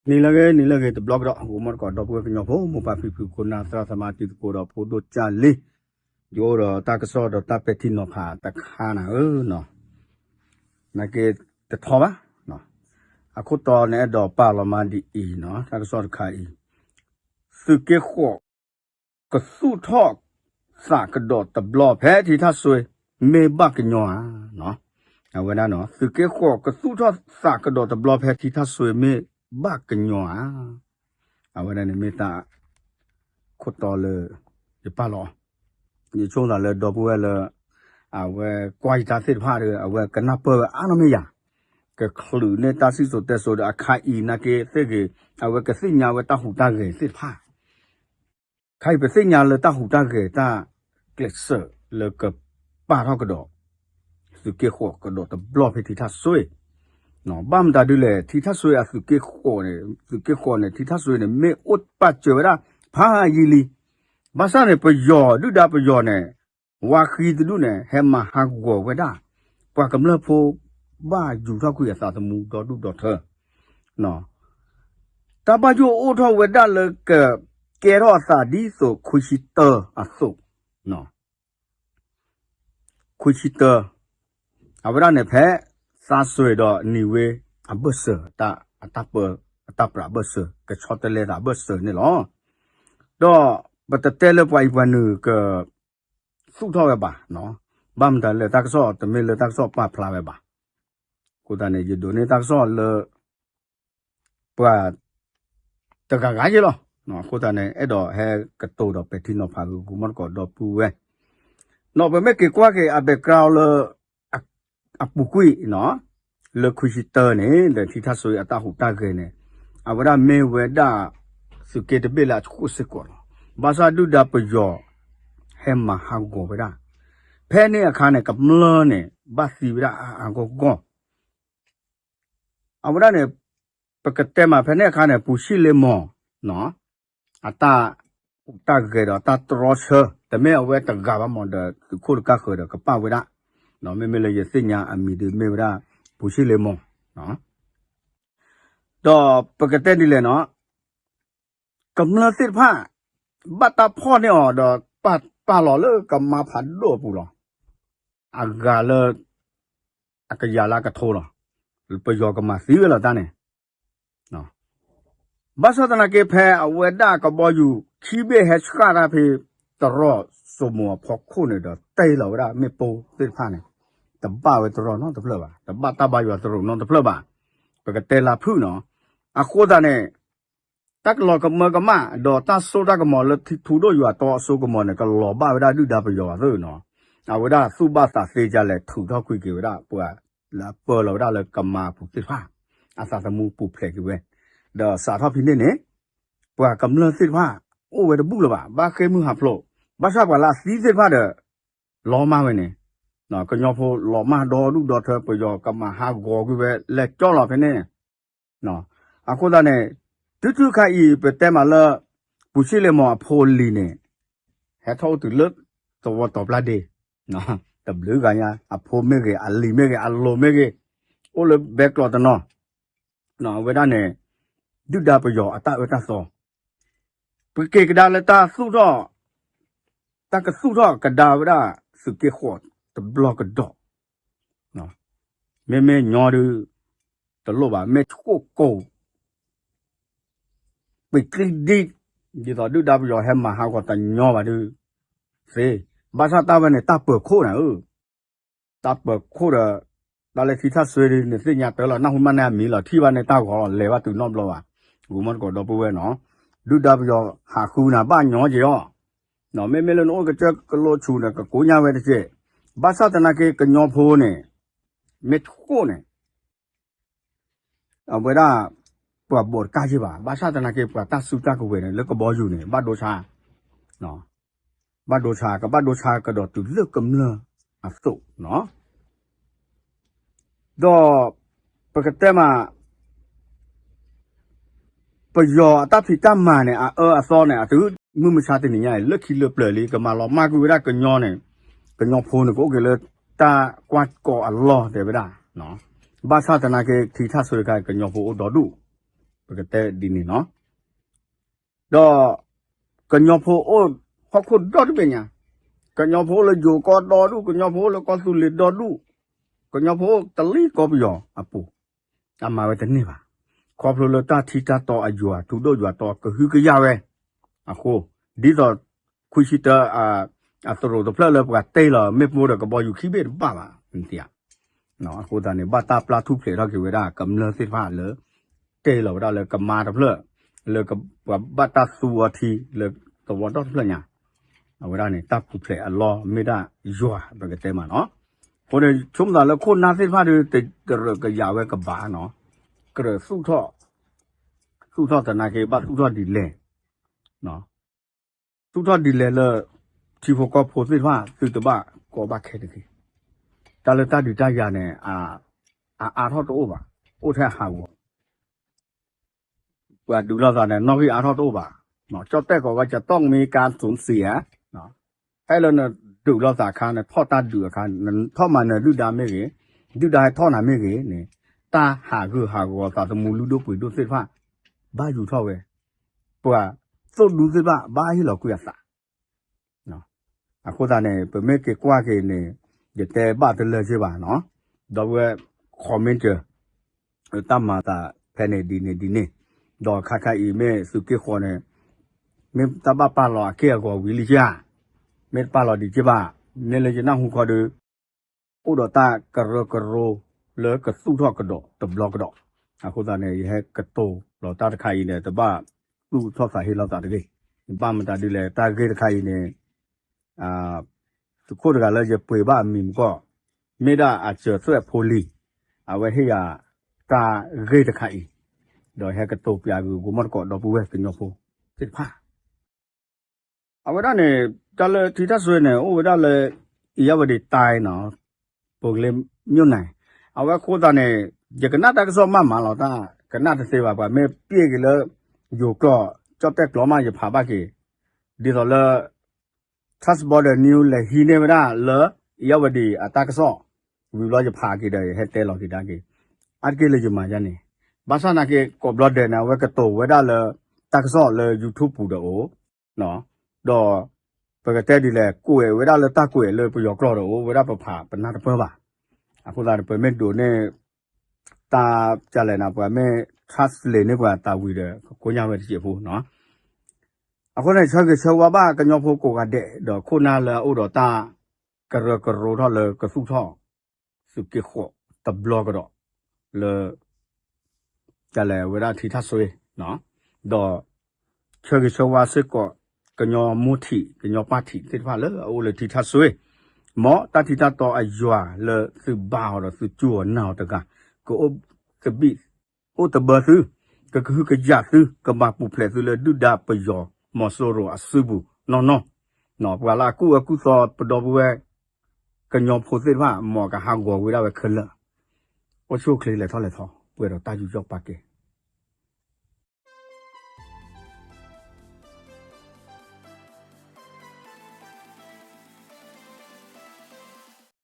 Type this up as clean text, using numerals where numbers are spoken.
Nilage the blog dot woman got dog working of home, Papi could not Samati put up Podo Charlie. Your Takaso the Tapetino pa, the Kana, no. Nake the Tova, no. I could on Edo Parliament E, no, Takaso Kai. Suke Hawk, Kasu talk, Sack dot the blob head, it has way, may buck in your, no. And when I know, Suke Hawk, Kasu talk, Sack dot the blob head, it has way, may. ဘာကညောအဝရနေမတာခွတ်တော်လေဒီပါလောဒီချုံလာလေတော့ပွဲလေအဝဲကွာတာစစ်ဖားရအဝဲကနပအာနမယကခလူနေတာစီဆိုတဲ့ဆိုအခိုင်အီနကေသေကေအဝဲကစိညာဝတဟုတာကေစစ်ဖားခိုင်ပစိညာလေတဟုတာကေတာကလစ်ဆာလေကပါတော့ကတော့စုကေခောကတော့တဘလော့ဖီတီတာဆွေနော်ဘာမတာဒူလေတီထဆွေအစုကေခေါ်နေစုကေခေါ်နေတီထဆွေနေမေဥတ်ပတ်ကျော်ရာဖာယီလီဘာသာနေပယောဒုဒပယောနေဝါခီဒုနေဟဲမဟာဂောဝဒပွားကမလဖိုဘာယူတော့ခွေအသာသမူတော်ဒုတော်ထနော်တပဂျိုအိုထောဝဒလကကေရောသာဒီဆိုခွရှိတအဆုနော်ခွရှိတအဝရနေဖဲစာဆွေတော့နေဝေအဘဆတာအတပပရာဘဆကချောတလေတာဘဆနေလောတော့ဘတတဲလပွိုင်ပနုကစုထောက်ရပါနော်ဘမ်တလေတက်ဆောတမေလေတက်ဆောပဖလာပဲပါကိုတနေရဒိုနေတက်ဆောလေပွာတကကားကြီးလောနော်ကိုတနေအဲ့တော့ဟဲကတိုတော့ပတိနောဖာကူမတ်ကောတော့ပူဝဲနော်ဘယ်မဲ့ကေကွာကေအဘက်ဂရောင်းလေအပူကွေနော်လေခွရှိတနေတဲ့တီထဆွေအတဟုတကေနေအဝရမေဝဒစုကေတပိလာခုစကောဘာသာဒုဒပယောဟဲမဟာဂောဗရာဖဲနေအခါနဲ့ကမလနဲ့ဘာစီဗရာအကောကောအဝရနဲ့ပကတဲမှာဖဲနေအခါနဲ့ပူရှိလေမောနော်အတတကေတော့တတရောချတမဲအဝဲတကဘာမောဒခုကခေတော့ကပဝရာနော်မေမေလေရစညာအမီဒီမေဗရာပူရှိလေမောနော်တော့ပကတဲ့ဒီလေနော်ကမ္လစစ်ဖာဘတ်တာဖောနေော်တော့ပါလော်လေကမဖတ်လို့ပူလောအဂါလအကရလာကထိုးလောပယောကမစီဝလာတန်းနေနော်ဘာသာတနာကေဖဲအဝဒကဘောယူခီဘေဟက်စကာရာဖေတရောစမောဖောခုနေတော့တဲလောရမေပိုစစ်ဖာနေတပဝဲတရောနော်တဖလပါတပတပရွာတရောနော်တဖလပါပကတဲလာဖုနော်အခုဒါနဲ့တက်လောကမကမဒေါ်တဆိုဒကမောလထူတို့ရွာတော့အစိုးကမောနဲ့ကလောဘဝဒဒုဒပယောဆိုနော်အဝဒစုဘသာစေကြလဲထူတော့ခွေကေဝဒပွာလာပေါ်လောဒလကမဖုစစ်ဖာအသာသမူပူဖလက်ကေဝဲဒေါ်စာထောဖိနေနေပွာကမလစစ်ဖာအိုဝဲတပုလပါဘာခဲမှုဟာဖလို့ဘာသာကလာစီစစ်ဖာတဲ့လောမဝဲနေနော်ကညောဖို့လောမဒေါ်ဒုဒေါ်ထပယောကမဟာဂောကွေပဲလက်ကြောလောဖနေနော်အခုဒါနဲ့တူခိုင်ပတဲမလာပူရှိလေမောအဖိုလီနေဟဲထောတူလက်တော့တော့ပလာဒေနော်တဘလူကညာအဖိုမေကေအလီမေကေအလိုမေကေအိုလဘက်ကလောတနော်နော်ဝဒနဲ့ဒုဒပယောအတဝတသောပကေကဒါလတာစုတော့တကစုတော့ကဒါဝဒစုကေခောတဘလော့ကတော့နော်မေညောရတလို့ပါမေချိုကိုပိကလိဒီဒီတော့ဒုဒပယောဟဲမဟာကတညောပါဒုစေဘာသာတဝနဲ့တပခိုးနာတပခိုးရဒါလည်းခိသဆွေးနေစညာတယ်လားနောက်မှနဲ့မီလားထိပါနဲ့တောက်ခေါ်လေပါသူတော့ဘလောပါဘူမတ်ကတော့ပဝဲနော်ဒုဒပယောဟာခုနာပညောကြောနော်မေလနောကချက်ကလောချူနကကိုညာဝဲတဲ့ချက်ဘာသာတနာကေကညောဖိုးနေမေခိုးနေအဝဲဒါပွာဘောကာကြီးပါဘာသာတနာကေပွာတဆုတကဝဲနေလကဘောယူနေဘတ်ဒိုချာနော်ဘတ်ဒိုချာကတော့သူလက်ကမလအစုနော်တော့ပကတဲ့မှာပယောအတဖိတမန်နဲ့အစောနဲ့သူမှုမချတဲ့နေရလက်ခီလပလလီကမလောမာကူရကညောနဲ့ကညောဖိုးနေကိုကလေတာကွတ်ကောအလောတဲ့ဗျာနော်ဘာသာတနာကေထိထဆွေကညောဖိုးတော်ဒု Begitu dini no. Do kenyopo oh hokut do benya. Kenyopo le jo ko do du kenyopo le ko sulit do du. Kenyopo teli ko bio apu. Ama we tani ba. Ko plo le ta thi ta to ajua tu do jua to ke hu ke ya we. Ako di do kushita atoro do pla le ba te la me mo de ko bo yu khi be ba ba. Ntia. No ako da ne ba ta pla thu phle da ke we da kam le sit pha le. Te la da le kam ma da phle. Le ka ba ta su a thi le to wa do phle nya. အဝရနဲ့တပ်ဖူဖလေအလောမေဒါယွာဘကတဲမှာနော်ဟိုလေချုံတာလခုနာစစ်ဖာတွေတကရဝဲကဘာနော်ကရစုထောတနာကေဘစုထောဒီလေနော်စုထောဒီလေလချီဖို့ကဖို့စစ်ဖာစုတဘကောဘခဲတကေတလတဒီတရနဲ့အာထောတော့ပါအိုထက်ဟာဘောကဒူလာတာနဲ့နော်ကြီးအာထောတော့ပါနော်ကြောက်တဲ့ကောကจะต้องมีการสูญเสียနော်အဲ့လိုနဲ့ဒူလာတာခါနဲ့ထောတာဒူခါထောမှနဲ့လူဒါမေကြီးဒူဒါထောနာမေကြီးနေတာဟာကူဟာကောတာတမူလူတို့ပွေတို့စစ်ဖာဘာယူထောပဲပွာသုတ်လူစစ်ဖာဘာဟီလောကွေစာနော်အခုတာနဲ့ပမေကေကွာကေနေဒီတဲဘာတလဲချေပါနော်တော့ဝဲ comment တမတာဖဲနေဒီနေတော့ခါခါအီမဲစုကေခေါ်နေမေတဘပါလောကေကောဝီလီယာမေပါလောဒီချပါနေလေနာဟုခေါ်ဒဥဒတာကရောလေကစုထောကတော့တဘလော့ကတော့အခုတာနေဟဲကတိုလောတာတခိုင်နေတဘသူ့ထောစာဟေလောက်တာတကေပါမတာဒီလေတာကေတခိုင်နေသူခိုးတကလည်းပွေပါမင်ကောမေဒါအချဆွဲဖိုလီအဝဲဟေယာတာကေတခိုင်တော့ဟဲကတိုပြာကူကိုမတ်ကောတော့ပူဝဲပညောဖိုစစ်ဖာအဝဒနဲ့တလတီတဆွေနဲ့ဥဝဒလည်းရဝဒီတိုင်းနော်ပုဂလေမြွနိုင်အဝခိုးတာနဲ့ယကနာတကစောမမလောတာကနာတစေပါပါမေပြေကလေယူကောကြောက်တဲ့ကလောမရဖာပါကေဒီတော့လေ trust border new လေဟီနေမလားလေရဝဒီအတကစောဝီလောရဖာကေတဲ့ဟဲတဲလောဒီတာကေအကေလေဂျမာရနေဘာသာနာကေကောဘလဒနာဝဲကတိုဝဲဒါလေတကစောလေ YouTube ပူတော့နော်တော့ပကတဲ့ဒီလေကိုယ်ဝဲဒါလေတကွယ်လေပယောကလောတော့ဝဲဒါပဖာပနာတပွဲပါအခုလာပမေဒိုနေတာကြလဲနာပွဲမဲ trust လေနေကွာတာဝီတယ်ကိုညာဝဲတည်ဖို့နော်အခုနဲ့ချက်ချေဝဘာကညောဖို့ကိုကတဲ့တော့ခုနာလေဥတော်တာကရထောလေကစုထောစုကေခောတဘလောကတော့လေကြလဲဝဲဒါထီထဆွေးနော်တော့ချက်ချေဝါစစ်ကောကညောမူတီကညောပါတီစစ်ဖာလေအိုလေတီထဆွေမောတတိတတော်အယွာလေစုဘာတော့စုကျူနော်တကကိုကပိအိုတဘစုကခုကကြစုကမပူဖလက်စုလေဒုဒပယောမောဆိုရောအစုဘူးနော်ပွာလာကူစောပတော်ပွဲကညောဖို့စစ်ဖာမောကဟာဂောဝေရဝဲခလအချိုကလေးလေထော်ပွေတော့တာယူကြောက်ပါကေ